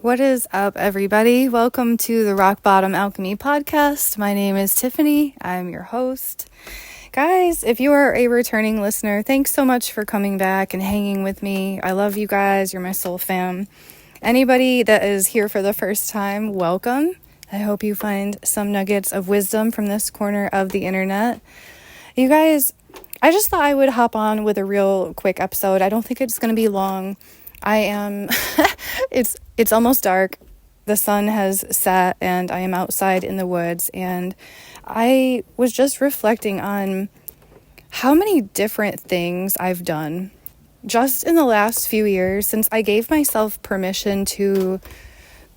What is up, everybody? Welcome to the Rock Bottom Alchemy podcast. My name is Tiffany. I'm your host. Guys, if you are a returning listener, thanks so much for coming back and hanging with me. I love you guys. You're my soul fam. Anybody that is here for the first time, welcome. I hope you find some nuggets of wisdom from this corner of the internet. You guys, I just thought I would hop on with a real quick episode. I don't think it's going to be long. It's almost dark. The sun has set and I am outside in the woods, and I was just reflecting on how many different things I've done just in the last few years since I gave myself permission to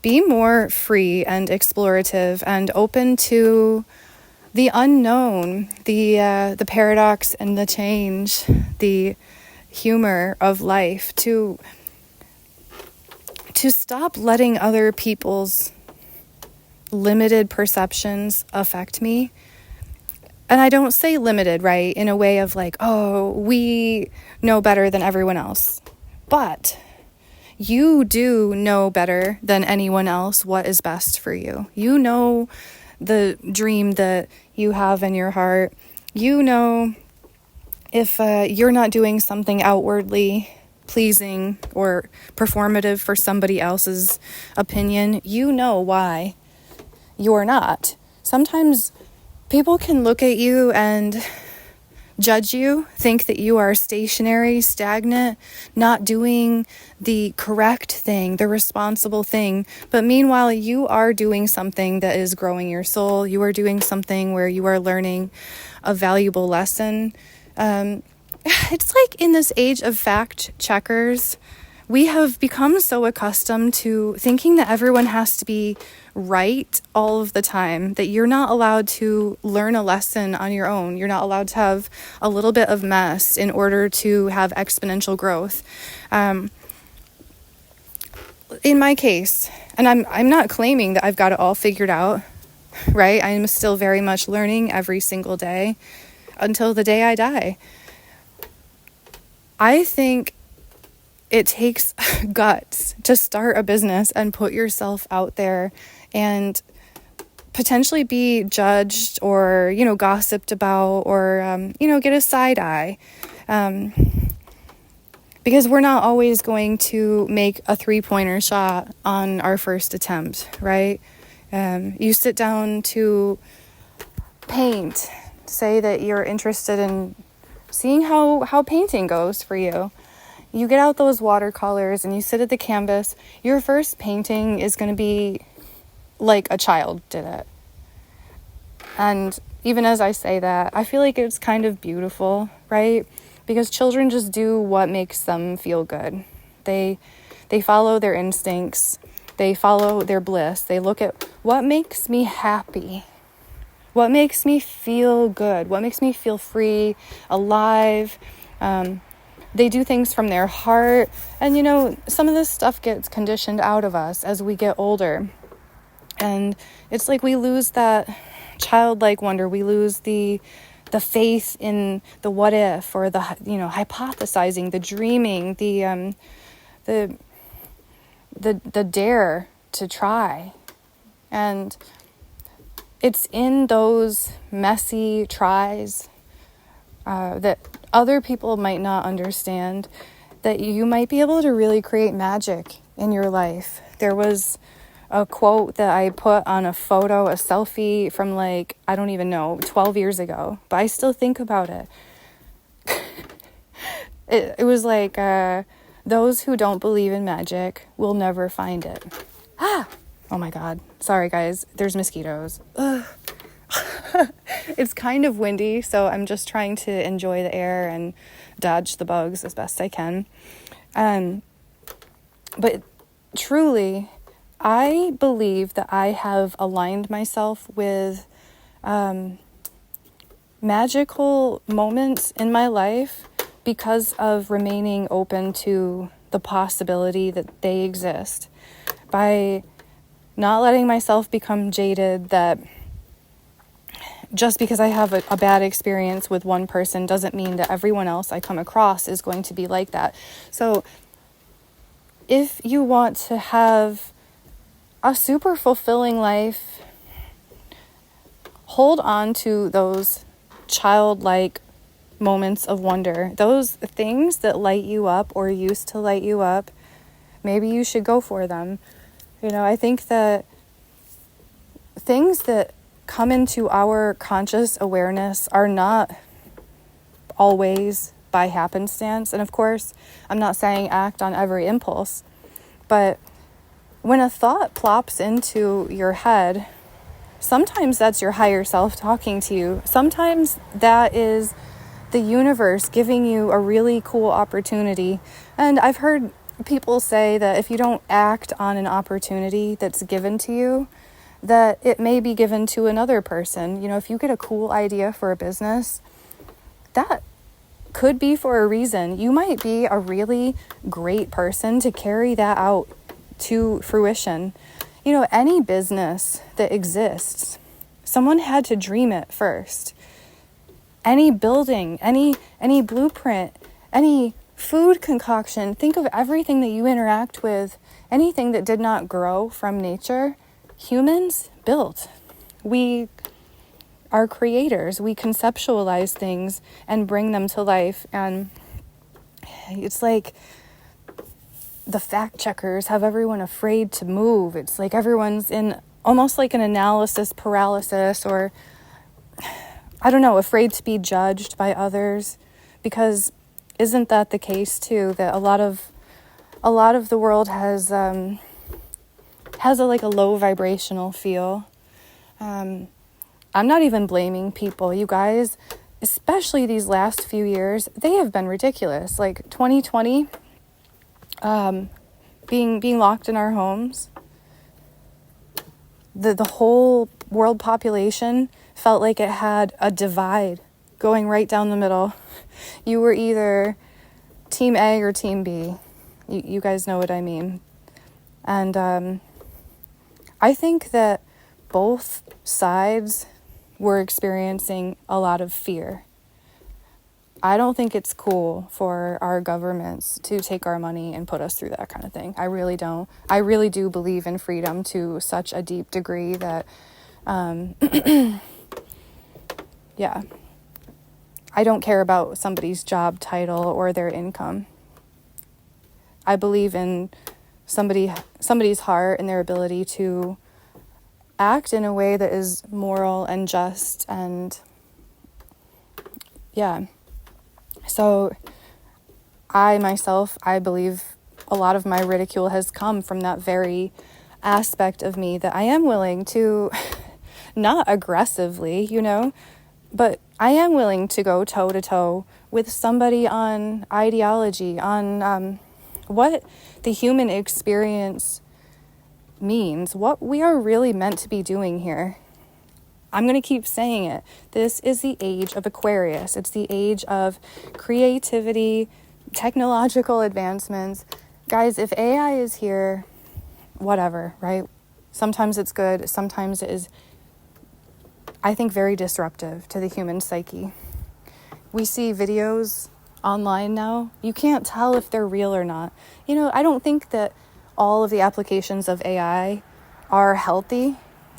be more free and explorative and open to the unknown, the paradox and the change, the humor of life, to stop letting other people's limited perceptions affect me. And I don't say limited, right, in a way of like, oh, we know better than everyone else. But you do know better than anyone else what is best for you. You know the dream that you have in your heart. You know if you're not doing something outwardly pleasing or performative for somebody else's opinion, you know why you're not. Sometimes people can look at you and judge you, think that you are stationary, stagnant, not doing the correct thing, the responsible thing. But meanwhile, you are doing something that is growing your soul. You are doing something where you are learning a valuable lesson. It's like in this age of fact checkers, we have become so accustomed to thinking that everyone has to be right all of the time, that you're not allowed to learn a lesson on your own. You're not allowed to have a little bit of mess in order to have exponential growth. In my case, and I'm not claiming that I've got it all figured out, right? I'm still very much learning every single day until the day I die. I think it takes guts to start a business and put yourself out there and potentially be judged or, gossiped about or, get a side eye. Because we're not always going to make a 3-pointer shot on our first attempt, right? You sit down to paint, say that you're interested in seeing how painting goes for you. You get out those watercolors and you sit at the canvas. Your first painting is going to be like a child did it. And even as I say that, I feel like it's kind of beautiful, right? Because children just do what makes them feel good. They follow their instincts. They follow their bliss. They look at what makes me happy. What makes me feel good? What makes me feel free, alive? They do things from their heart. And, some of this stuff gets conditioned out of us as we get older. And it's like we lose that childlike wonder. We lose the faith in the what if, or the, hypothesizing, the dreaming, the dare to try. And it's in those messy tries that other people might not understand that you might be able to really create magic in your life. There was a quote that I put on a photo, a selfie from 12 years ago, but I still think about it. It was like, those who don't believe in magic will never find it. Oh my God. Sorry, guys. There's mosquitoes. It's kind of windy, so I'm just trying to enjoy the air and dodge the bugs as best I can. But truly, I believe that I have aligned myself with magical moments in my life because of remaining open to the possibility that they exist. By not letting myself become jaded that just because I have a bad experience with one person doesn't mean that everyone else I come across is going to be like that. So if you want to have a super fulfilling life. Hold on to those childlike moments of wonder, those things that light you up or used to light you up. Maybe you should go for them. I think that things that come into our conscious awareness are not always by happenstance. And of course, I'm not saying act on every impulse, but when a thought plops into your head, sometimes that's your higher self talking to you. Sometimes that is the universe giving you a really cool opportunity. And I've heard people say that if you don't act on an opportunity that's given to you, that it may be given to another person. If you get a cool idea for a business, that could be for a reason. You might be a really great person to carry that out to fruition. Any business that exists, someone had to dream it first. Any building, any blueprint, any food concoction, think of everything that you interact with, anything that did not grow from nature, humans built. We are creators. We conceptualize things and bring them to life. And it's like the fact checkers have everyone afraid to move. It's like everyone's in almost like an analysis paralysis, or I don't know, afraid to be judged by others. Because isn't that the case too, that a lot of the world has a low vibrational feel. I'm not even blaming people, you guys, especially these last few years. They have been ridiculous. Like 2020, being locked in our homes. The whole world population felt like it had a divide going right down the middle. You were either team A or team B. You guys know what I mean. And I think that both sides were experiencing a lot of fear. I don't think it's cool for our governments to take our money and put us through that kind of thing. I really don't. I really do believe in freedom to such a deep degree that, yeah, I don't care about somebody's job title or their income. I believe in somebody's heart and their ability to act in a way that is moral and just, and yeah. So I believe a lot of my ridicule has come from that very aspect of me, that I am willing to, not aggressively, but I am willing to go toe to toe with somebody on ideology, on what the human experience means, what we are really meant to be doing here. I'm going to keep saying it. This is the age of Aquarius. It's the age of creativity, technological advancements. Guys, if AI is here, whatever, right? Sometimes it's good. Sometimes it is, I think, very disruptive to the human psyche. We see videos online now. You can't tell if they're real or not. I don't think that all of the applications of AI are healthy.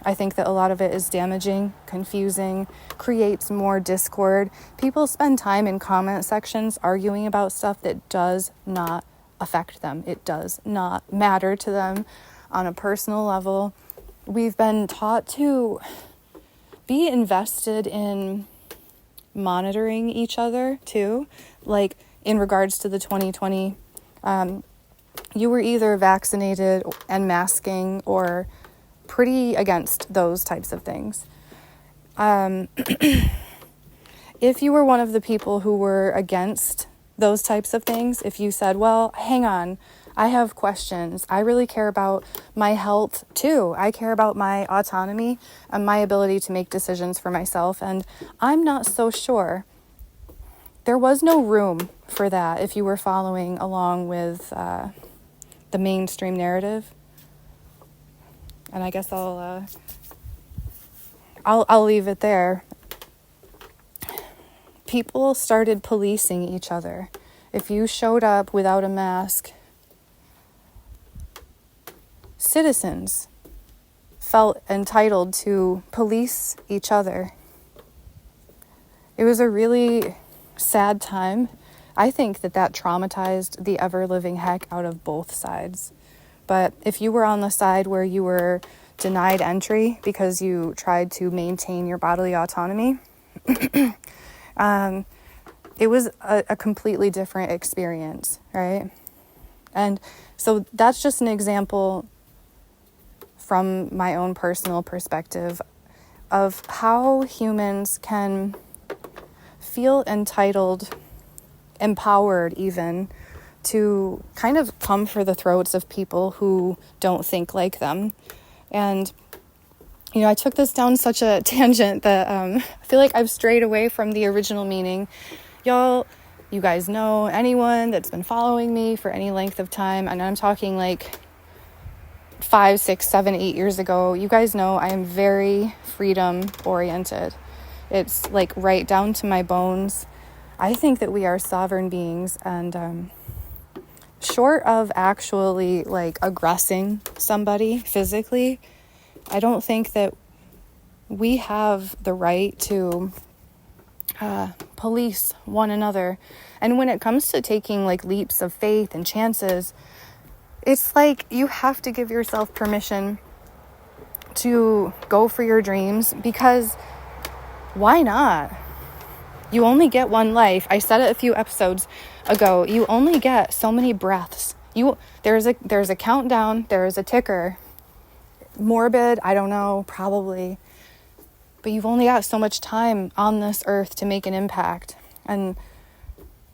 I think that a lot of it is damaging, confusing, creates more discord. People spend time in comment sections arguing about stuff that does not affect them. It does not matter to them on a personal level. We've been taught to be invested in monitoring each other too. Like in regards to the 2020, you were either vaccinated and masking or pretty against those types of things. If you were one of the people who were against those types of things, if you said, well, hang on, I have questions. I really care about my health too. I care about my autonomy and my ability to make decisions for myself. And I'm not so sure. There was no room for that if you were following along with the mainstream narrative. And I guess I'll leave it there. People started policing each other. If you showed up without a mask, citizens felt entitled to police each other. It was a really sad time. I think that traumatized the ever-living heck out of both sides. But if you were on the side where you were denied entry because you tried to maintain your bodily autonomy, it was a completely different experience, right? And so that's just an example from my own personal perspective of how humans can feel entitled, empowered even, to kind of come for the throats of people who don't think like them. And, I took this down such a tangent that I feel like I've strayed away from the original meaning. Y'all, you guys know, anyone that's been following me for any length of time, and I'm talking like 5, 6, 7, 8 years ago, you guys know I am very freedom oriented. It's like right down to my bones. I think that we are sovereign beings, and short of actually like aggressing somebody physically, I don't think that we have the right to police one another. And when it comes to taking like leaps of faith and chances, it's like you have to give yourself permission to go for your dreams, because why not? You only get one life. I said it a few episodes ago. You only get so many breaths. There's a countdown. There is a ticker. Morbid, I don't know, probably. But you've only got so much time on this earth to make an impact. And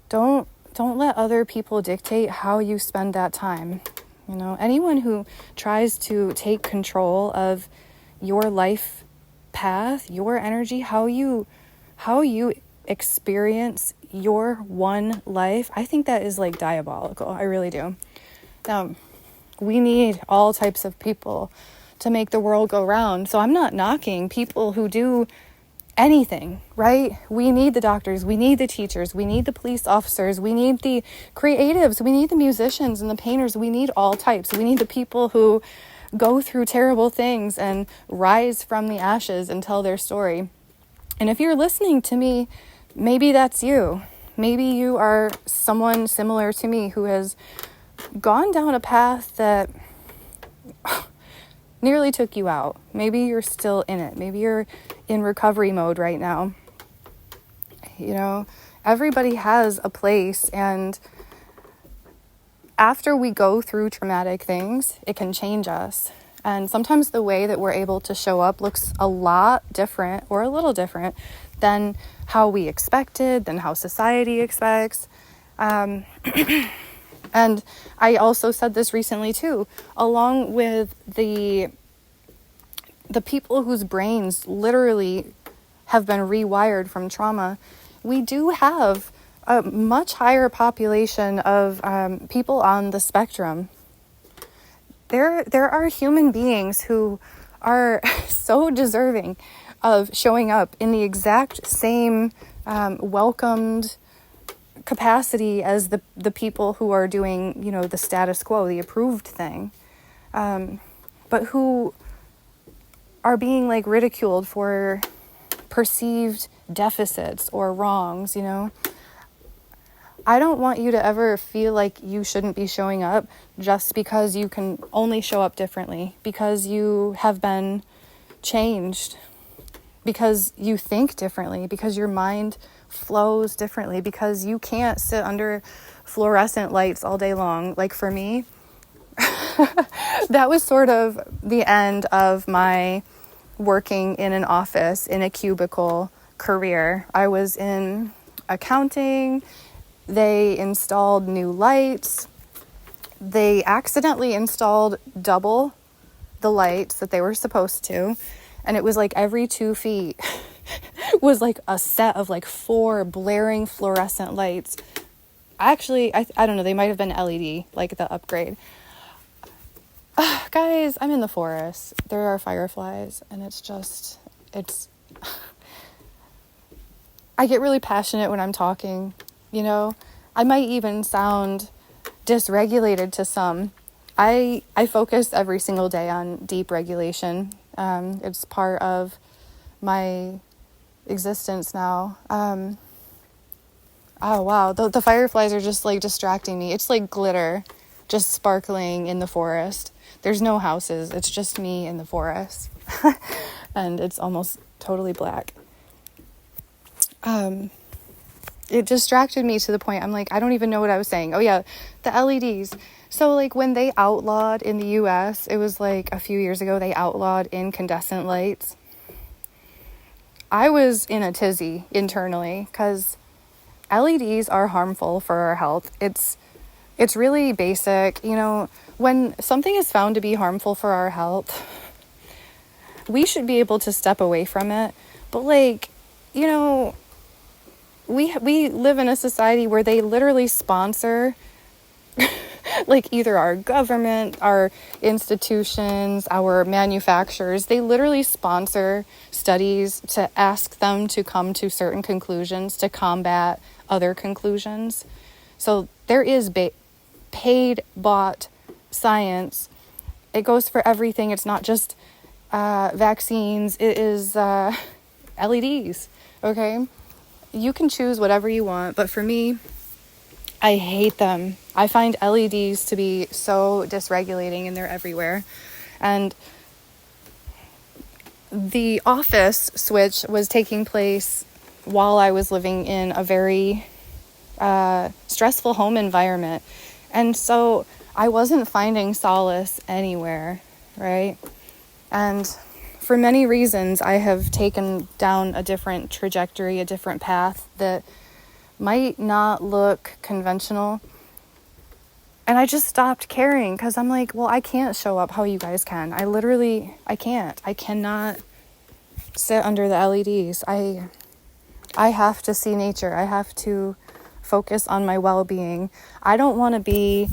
don't let other people dictate how you spend that time. Anyone who tries to take control of your life path, your energy, how you experience your one life, I think that is like diabolical. I really do. Now, we need all types of people to make the world go round. So I'm not knocking people who do anything, right? We need the doctors, we need the teachers, we need the police officers, we need the creatives, we need the musicians and the painters, we need all types. We need the people who go through terrible things and rise from the ashes and tell their story. And if you're listening to me, maybe that's you. Maybe you are someone similar to me who has gone down a path that nearly took you out. Maybe you're still in it. Maybe you're in recovery mode right now. Everybody has a place, and after we go through traumatic things, it can change us. And sometimes the way that we're able to show up looks a lot different, or a little different, than how we expected, than how society expects. And I also said this recently too, along with the people whose brains literally have been rewired from trauma, we do have a much higher population of people on the spectrum. There are human beings who are so deserving of showing up in the exact same welcomed capacity as the people who are doing, the status quo, the approved thing, but who are being like ridiculed for perceived deficits or wrongs. I don't want you to ever feel like you shouldn't be showing up just because you can only show up differently, because you have been changed, because you think differently, because your mind flows differently, because you can't sit under fluorescent lights all day long. Like for me, that was sort of the end of my working in an office in a cubicle career. I was in accounting. They installed new lights. They accidentally installed double the lights that they were supposed to. And it was like every 2 feet was like a set of like 4 blaring fluorescent lights. Actually, I don't know, they might have been LED, like the upgrade. Guys, I'm in the forest. There are fireflies, and I get really passionate when I'm talking, I might even sound dysregulated to some. I focus every single day on deep regulation. It's part of my existence now. Oh wow, the fireflies are just like distracting me. It's like glitter just sparkling in the forest. There's no houses, it's just me in the forest. And it's almost totally black. It distracted me to the point I'm like, I don't even know what I was saying. Oh yeah, the LEDs. So like when they outlawed in the US, it was like a few years ago, they outlawed incandescent lights. I was in a tizzy internally because LEDs are harmful for our health. It's really basic. You know, when something is found to be harmful for our health, we should be able to step away from it. But like, you know, we live in a society where they literally sponsor like either our government, our institutions, our manufacturers, they literally sponsor studies to ask them to come to certain conclusions to combat other conclusions. So there is paid, bought science. It goes for everything. It's not just vaccines. It is LEDs, okay? You can choose whatever you want, but for me, I hate them. I find LEDs to be so dysregulating and they're everywhere. And the office switch was taking place while I was living in a very stressful home environment. And so I wasn't finding solace anywhere, right? And for many reasons, I have taken down a different trajectory, a different path that might not look conventional. And I just stopped caring because I'm like, well, I can't show up how you guys can. I can't. I cannot sit under the LEDs. I have to see nature. I have to focus on my well-being. I don't want to be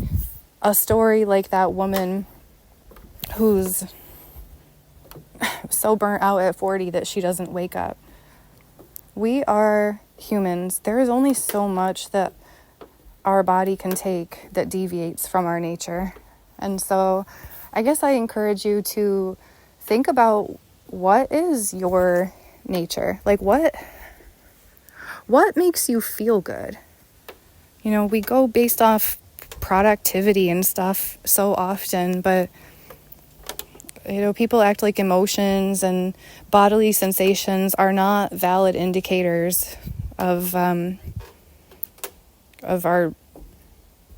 a story like that woman who's so burnt out at 40 that she doesn't wake up. We are humans. There is only so much that our body can take that deviates from our nature. And so I guess I encourage you to think about, what is your nature? Like what makes you feel good? You know, we go based off productivity and stuff so often, but you know, people act like emotions and bodily sensations are not valid indicators of our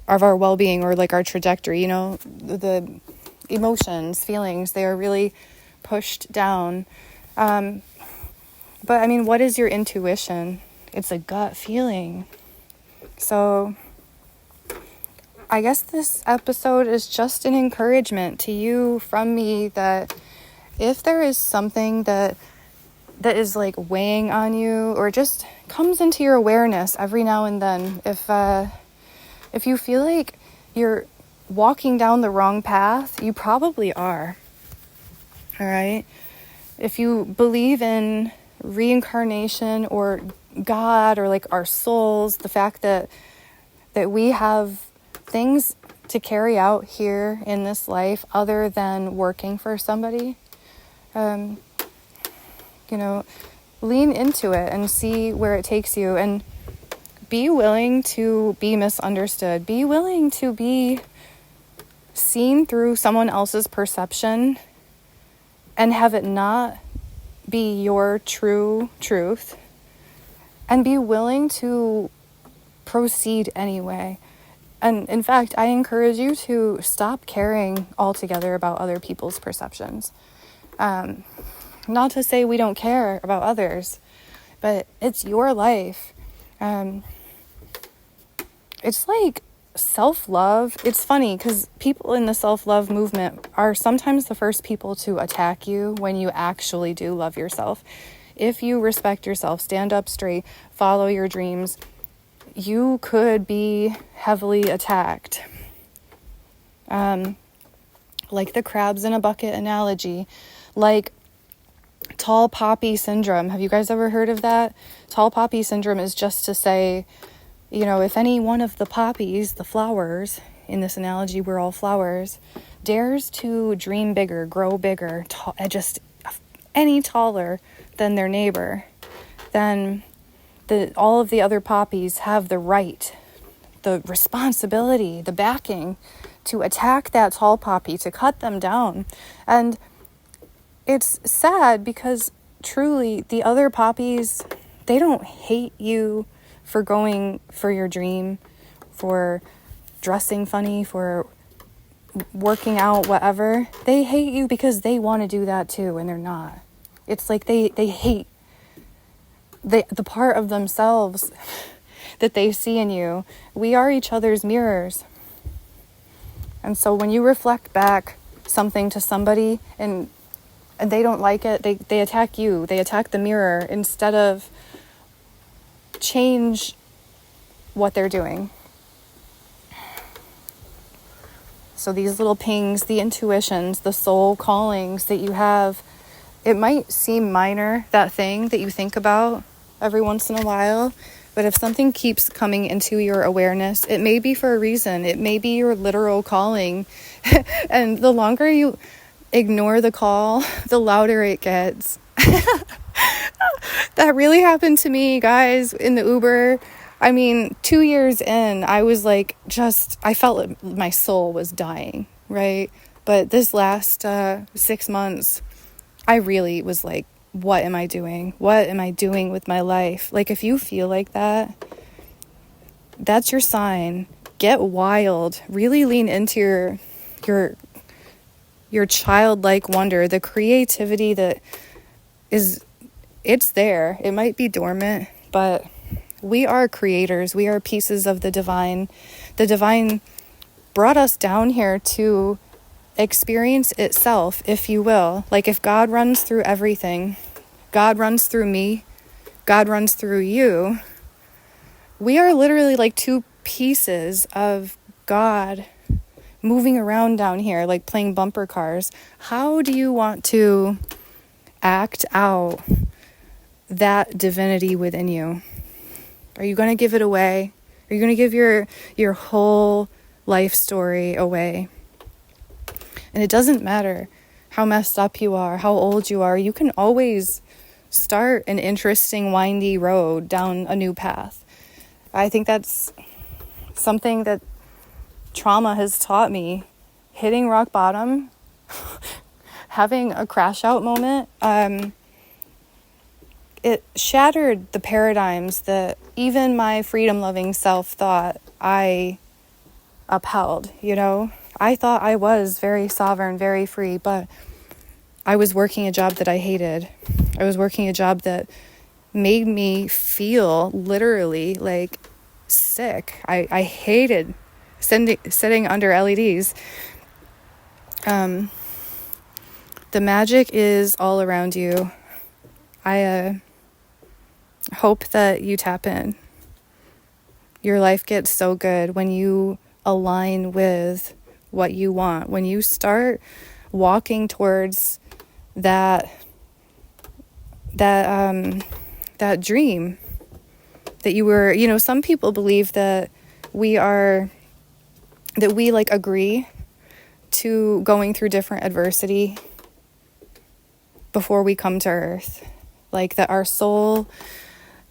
well-being or like our trajectory. You know, the emotions, feelings, they are really pushed down. But I mean, what is your intuition? It's a gut feeling. So I guess this episode is just an encouragement to you from me that if there is something that is like weighing on you or just comes into your awareness every now and then, if you feel like you're walking down the wrong path, you probably are. All right? If you believe in reincarnation or God or like our souls, the fact that we have things to carry out here in this life other than working for somebody, you know, lean into it and see where it takes you, and be willing to be misunderstood. Be willing to be seen through someone else's perception and have it not be your true truth, and be willing to proceed anyway. And in fact, I encourage you to stop caring altogether about other people's perceptions. Not to say we don't care about others, but it's your life. It's like self-love. It's funny because people in the self-love movement are sometimes the first people to attack you when you actually do love yourself. If you respect yourself, stand up straight, follow your dreams, you could be heavily attacked. Like the crabs in a bucket analogy, like tall poppy syndrome. Have you guys ever heard of that? Tall poppy syndrome is just to say, you know, if any one of the poppies, the flowers, in this analogy, we're all flowers, dares to dream bigger, grow bigger, any taller than their neighbor, then all of the other poppies have the right, the responsibility, the backing to attack that tall poppy, to cut them down. And it's sad because truly the other poppies, they don't hate you for going for your dream, for dressing funny, for working out, whatever. They hate you because they want to do that too, and they're not. It's like they hate the part of themselves that they see in you. We are each other's mirrors. And so when you reflect back something to somebody and they don't like it, they attack you, they attack the mirror instead of change what they're doing. So these little pings, the intuitions, the soul callings that you have, it might seem minor, that thing that you think about every once in a while, but if something keeps coming into your awareness, it may be for a reason. It may be your literal calling. And the longer you ignore the call, the louder it gets. That really happened to me, guys, in the Uber. I mean, 2 years in, I was like, I felt like my soul was dying, right? But this last 6 months, I really was like, what am I doing? What am I doing with my life? Like, if you feel like that, that's your sign. Get wild. Really lean into your childlike wonder, the creativity that it's there. It might be dormant, but we are creators. We are pieces of the divine. The divine brought us down here to experience itself, if you will. Like, if God runs through everything, God runs through me, God runs through you, we are literally like two pieces of God moving around down here, like playing bumper cars. How do you want to act out that divinity within you? Are you going to give it away? Are you going to give your whole life story away? And it doesn't matter how messed up you are, how old you are. You can always start an interesting, windy road down a new path. I think that's something that trauma has taught me. Hitting rock bottom, having a crash out moment, it shattered the paradigms that even my freedom-loving self thought I upheld, you know? I thought I was very sovereign, very free, but I was working a job that I hated. I was working a job that made me feel literally like sick. I hated sitting under LEDs. The magic is all around you. I hope that you tap in. Your life gets so good when you align with what you want. When you start walking towards that dream that you were, you know, some people believe that we like agree to going through different adversity before we come to earth. Like that our soul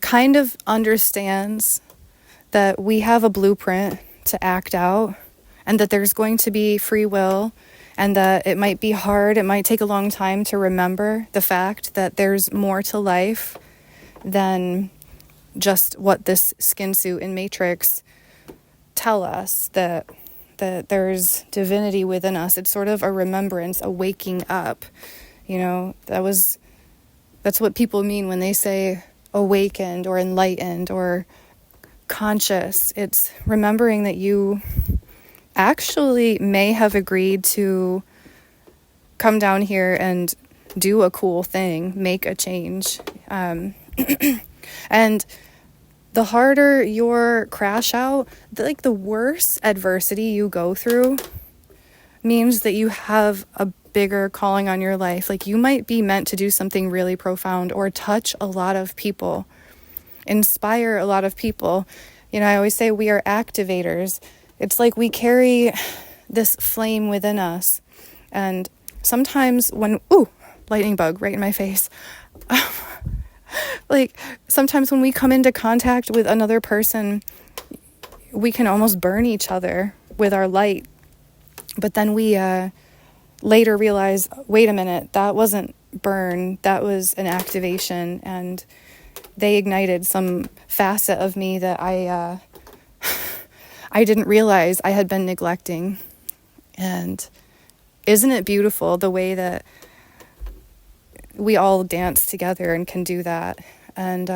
kind of understands that we have a blueprint to act out and that there's going to be free will and that it might be hard, it might take a long time to remember the fact that there's more to life than just what this skin suit and matrix tell us, that there's divinity within us. It's sort of a remembrance, a waking up. You know, that's what people mean when they say awakened or enlightened or conscious. It's remembering that you actually may have agreed to come down here and do a cool thing, make a change. And the harder your crash out, the worse adversity you go through means that you have a bigger calling on your life. Like, you might be meant to do something really profound or touch a lot of people, inspire a lot of people. You know, I always say we are activators. It's like we carry this flame within us. And sometimes when, lightning bug right in my face. Like, sometimes when we come into contact with another person, we can almost burn each other with our light. But then we later realize, wait a minute, that wasn't burn, that was an activation, and they ignited some facet of me that I didn't realize I had been neglecting. And isn't it beautiful the way that we all dance together and can do that? And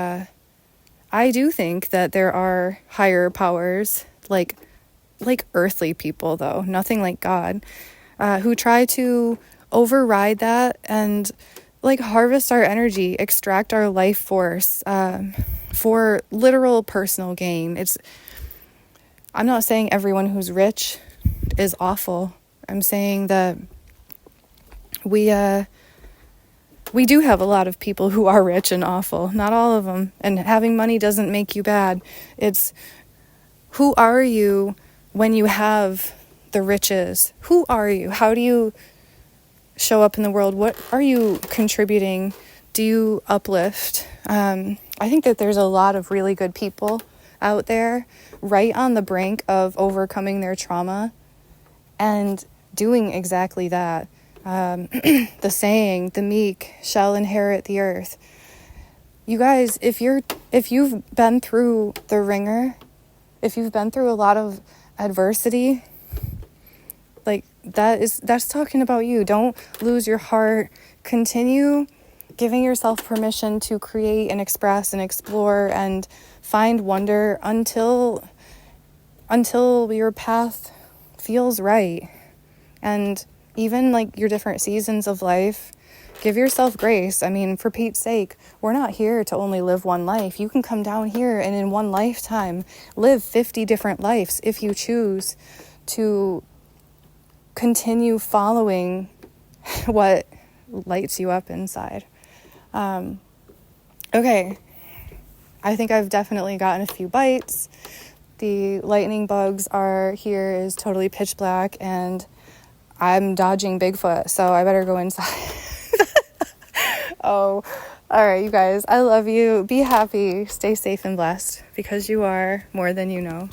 I do think that there are higher powers, like earthly people, though, nothing like God, who try to override that and like harvest our energy, extract our life force for literal personal gain. I'm not saying everyone who's rich is awful. I'm saying that we do have a lot of people who are rich and awful. Not all of them. And having money doesn't make you bad. It's who are you when you have the riches? Who are you? How do you show up in the world? What are you contributing? Do you uplift? I think that there's a lot of really good people out there right on the brink of overcoming their trauma and doing exactly that. The saying, the meek shall inherit the earth. You guys, if you've been through the ringer, if you've been through a lot of adversity, like that's talking about you. Don't lose your heart. Continue giving yourself permission to create and express and explore and find wonder until your path feels right. And even like your different seasons of life, give yourself grace. I mean, for Pete's sake, we're not here to only live one life. You can come down here and in one lifetime live 50 different lives if you choose to continue following what lights you up inside. Okay, I think I've definitely gotten a few bites. The lightning bugs is totally pitch black, and I'm dodging Bigfoot, so I better go inside. Oh, all right, you guys, I love you. Be happy, stay safe and blessed, because you are more than you know.